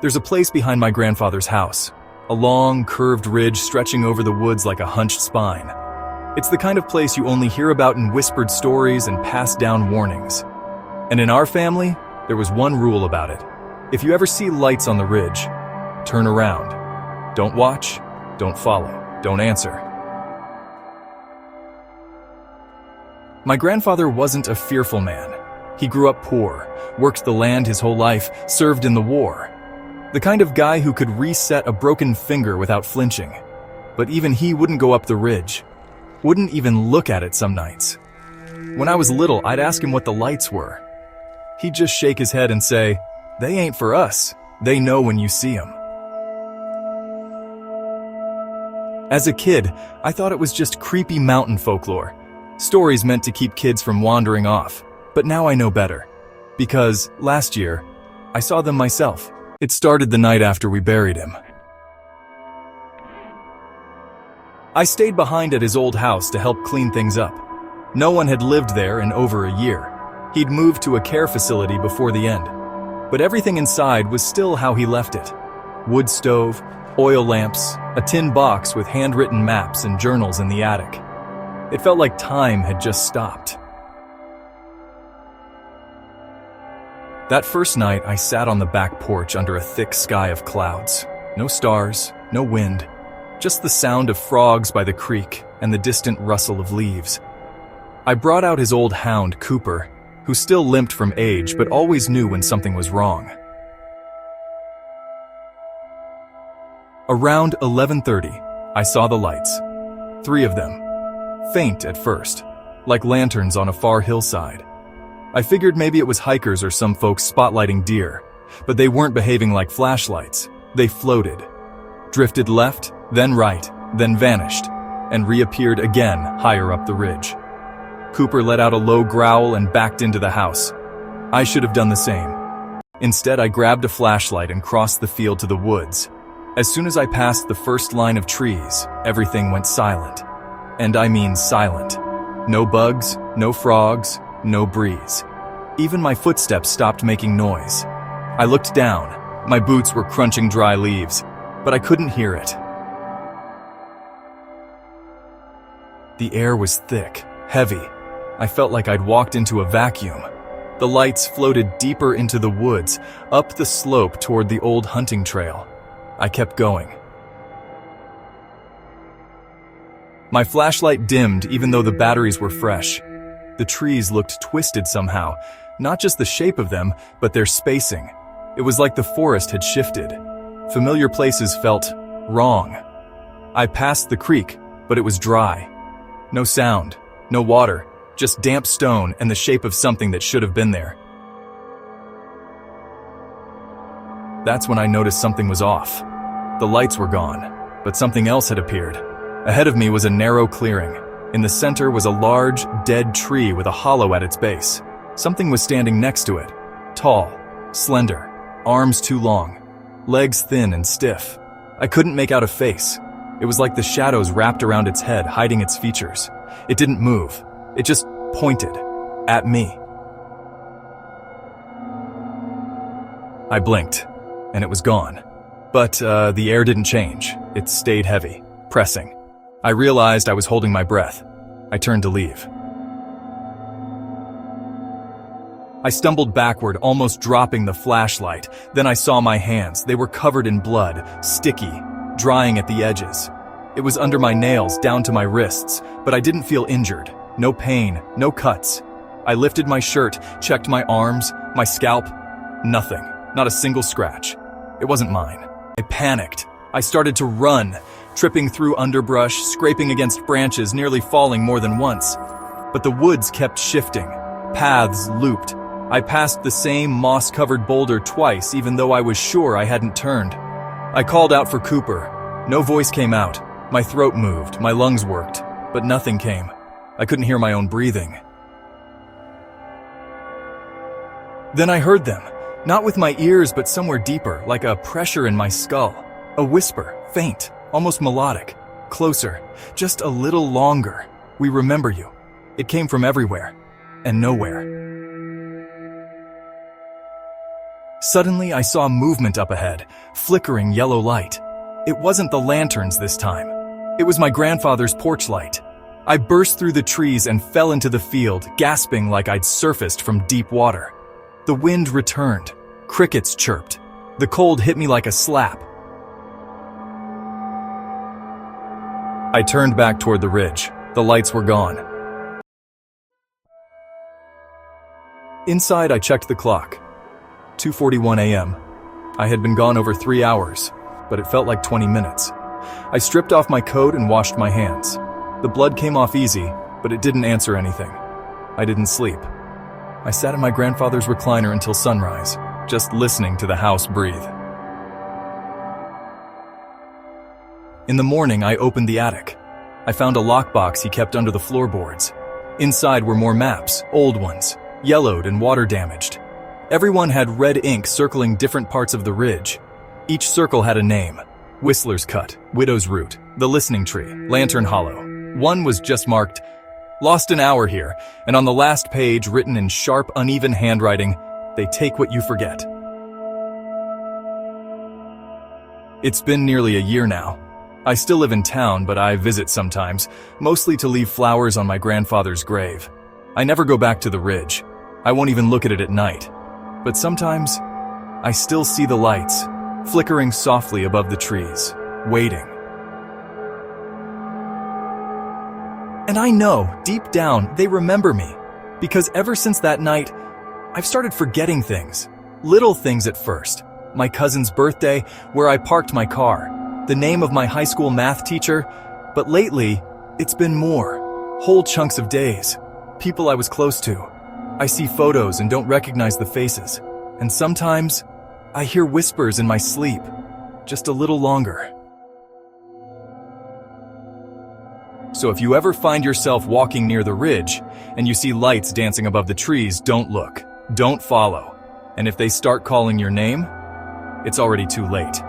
There's a place behind my grandfather's house, a long, curved ridge stretching over the woods like a hunched spine. It's the kind of place you only hear about in whispered stories and passed down warnings. And in our family, there was one rule about it. If you ever see lights on the ridge, turn around. Don't watch, don't follow, don't answer. My grandfather wasn't a fearful man. He grew up poor, worked the land his whole life, served in the war. The kind of guy who could reset a broken finger without flinching. But even he wouldn't go up the ridge. Wouldn't even look at it some nights. When I was little, I'd ask him what the lights were. He'd just shake his head and say, "They ain't for us. They know when you see them." As a kid, I thought it was just creepy mountain folklore. Stories meant to keep kids from wandering off. But now I know better. Because, last year, I saw them myself. It started the night after we buried him. I stayed behind at his old house to help clean things up. No one had lived there in over a year. He'd moved to a care facility before the end. But everything inside was still how he left it. Wood stove, oil lamps, a tin box with handwritten maps and journals in the attic. It felt like time had just stopped. That first night, I sat on the back porch under a thick sky of clouds. No stars, no wind, just the sound of frogs by the creek and the distant rustle of leaves. I brought out his old hound, Cooper, who still limped from age but always knew when something was wrong. Around 11:30, I saw the lights. 3 of them. Faint at first, like lanterns on a far hillside. I figured maybe it was hikers or some folks spotlighting deer, but they weren't behaving like flashlights. They floated. Drifted left, then right, then vanished, and reappeared again higher up the ridge. Cooper let out a low growl and backed into the house. I should have done the same. Instead, I grabbed a flashlight and crossed the field to the woods. As soon as I passed the first line of trees, everything went silent. And I mean silent. No bugs, no frogs, no breeze. Even my footsteps stopped making noise. I looked down. My boots were crunching dry leaves, but I couldn't hear it. The air was thick, heavy. I felt like I'd walked into a vacuum. The lights floated deeper into the woods, up the slope toward the old hunting trail. I kept going. My flashlight dimmed even though the batteries were fresh. The trees looked twisted somehow, not just the shape of them, but their spacing. It was like the forest had shifted. Familiar places felt wrong. I passed the creek, but it was dry. No sound, no water, just damp stone and the shape of something that should have been there. That's when I noticed something was off. The lights were gone, but something else had appeared. Ahead of me was a narrow clearing. In the center was a large, dead tree with a hollow at its base. Something was standing next to it. Tall, slender, arms too long, legs thin and stiff. I couldn't make out a face. It was like the shadows wrapped around its head, hiding its features. It didn't move. It just pointed at me. I blinked, and it was gone. But the air didn't change. It stayed heavy, pressing. I realized I was holding my breath. I turned to leave. I stumbled backward, almost dropping the flashlight. Then I saw my hands. They were covered in blood, sticky, drying at the edges. It was under my nails, down to my wrists, but I didn't feel injured. No pain, no cuts. I lifted my shirt, checked my arms, my scalp. Nothing. Not a single scratch. It wasn't mine. I panicked. I started to run, tripping through underbrush, scraping against branches, nearly falling more than once. But the woods kept shifting. Paths looped. I passed the same moss-covered boulder twice, even though I was sure I hadn't turned. I called out for Cooper. No voice came out. My throat moved, my lungs worked, but nothing came. I couldn't hear my own breathing. Then I heard them. Not with my ears, but somewhere deeper, like a pressure in my skull. A whisper, faint, almost melodic. Closer, just a little longer. We remember you. It came from everywhere, and nowhere. Suddenly, I saw movement up ahead, flickering yellow light. It wasn't the lanterns this time. It was my grandfather's porch light. I burst through the trees and fell into the field, gasping like I'd surfaced from deep water. The wind returned. Crickets chirped. The cold hit me like a slap. I turned back toward the ridge. The lights were gone. Inside, I checked the clock. 2:41 a.m. I had been gone over 3 hours, but it felt like 20 minutes. I stripped off my coat and washed my hands. The blood came off easy, but it didn't answer anything. I didn't sleep. I sat in my grandfather's recliner until sunrise, just listening to the house breathe. In the morning, I opened the attic. I found a lockbox he kept under the floorboards. Inside were more maps, old ones, yellowed and water-damaged. Everyone had red ink circling different parts of the ridge. Each circle had a name: Whistler's Cut, Widow's Root, The Listening Tree, Lantern Hollow. One was just marked, "Lost an hour here," and on the last page, written in sharp, uneven handwriting, "They take what you forget." It's been nearly a year now. I still live in town, but I visit sometimes, mostly to leave flowers on my grandfather's grave. I never go back to the ridge. I won't even look at it at night. But sometimes, I still see the lights, flickering softly above the trees, waiting. And I know, deep down, they remember me. Because ever since that night, I've started forgetting things. Little things at first. My cousin's birthday, where I parked my car. The name of my high school math teacher. But lately, it's been more. Whole chunks of days. People I was close to. I see photos and don't recognize the faces. And sometimes, I hear whispers in my sleep. Just a little longer. So if you ever find yourself walking near the ridge, and you see lights dancing above the trees, don't look. Don't follow. And if they start calling your name, it's already too late.